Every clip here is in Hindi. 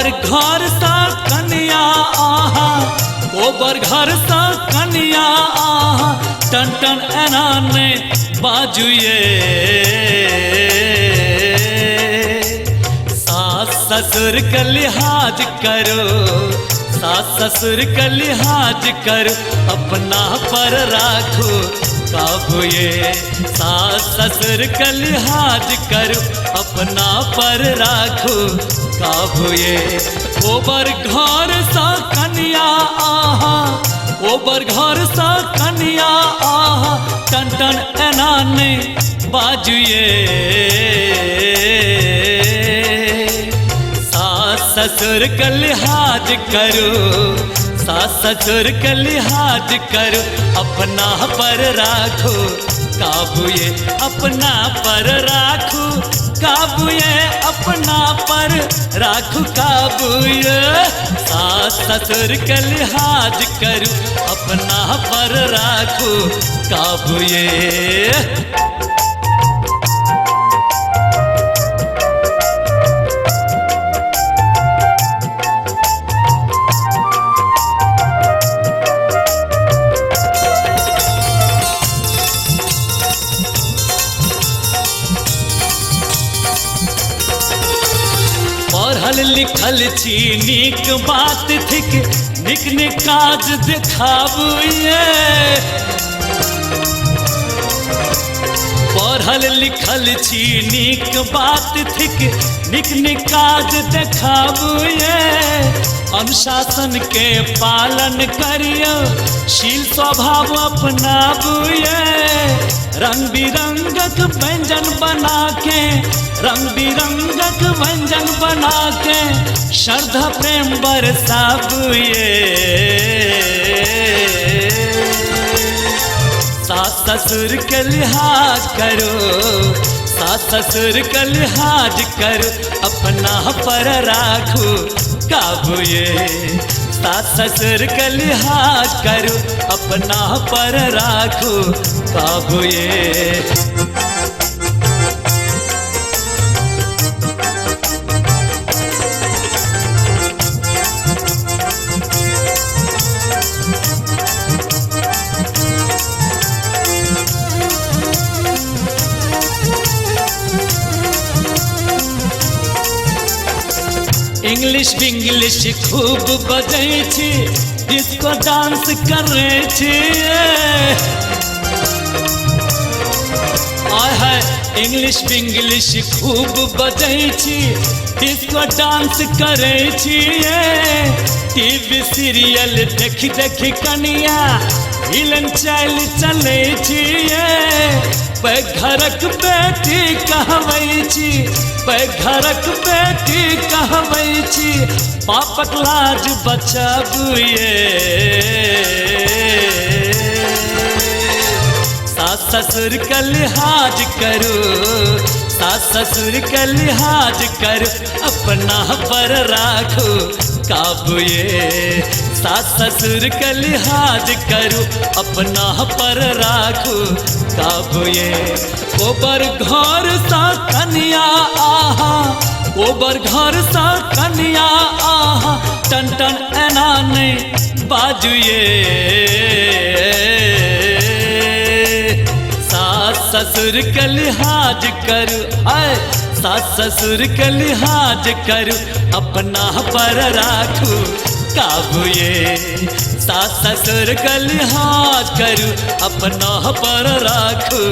गोबर घर सा कन्या आहा, गोबर घर सा कन्या आहा, टन टन एनाने बाजुए। सास ससुर का लिहाज करो, सास ससुर का लिहाज करो, अपना पर राखो काबू ये। सास ससुर का लिहाज करो, अपना पर राखो काबू ये। गोबर घर सा कन्या आहा, गोबर घर सा कन्या आहा, टन टन एनाने बाजुए। सास ससुर का लिहाज करो, सास ससुर का लिहाज करो, अपना पर राखो काबू ये। अपना पर राखो काबू ये, अपना पर राखो काबू ये। सास ससुर का लिहाज करो, अपना पर राखो काबू ये। पढ़ल लिखल छी नीक बात थिक, निक निक काज देखाबू ये। पढ़ल लिखल छी नीक बात थिक, निक निक काज देखाबू ये। अनुशासन के पालन करियो, शील स्वभाव अपनाबू ये। रंग बिरंगक व्यंजन बना के, रंग बिरंगक व्यंजन बना के, श्रद्धा प्रेम बरसाबू ये। सास ससुर के लिहाज करो, सास ससुर का लिहाज करो, अपना पर राखो काबू ये। सास ससुर का लिहाज करो, अपना पर राखो काबू ये। इंग्लिश बिंग्लिश खूब बजै छी, डिस्को डांस करे छी। आय हाय इंग्लिश बिंग्लिश खूब बजै छी, डिस्को डांस करे छी। टीवी सीरियल देख देख कनिया हिलन चाल चले छी। घरक बेटी कहबै छी, घरक बेटी कहबै छी, पापक लाज बचाबू ये। सास ससुर का लिहाज करो, सास ससुर का लिहाज करो, अपना पर राखो काबू ये। सास ससुर का लिहाज करो, अपना पर राखो काबू ये। गोबर घर सा कन्या आहा, गोबर घर सा कन्या आहा, टन टन एनाने बाजुए। सास ससुर का लिहाज करो, आए सास ससुर का लिहाज करो, अपना पर राखो काबू ये। सास ससुर का लिहाज करो, अपना पर राखो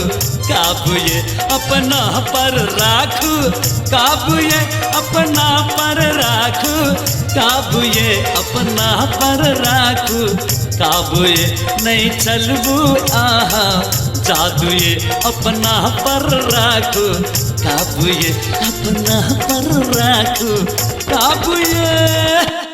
काबू ये। अपना पर राखो काबू ये, अपना पर राखो काबू ये, अपना पर राखो काबू ये। नहीं चलबू आहा जादू ये, अपना पर राखो काबू ये, अपना पर राखो काबू ये।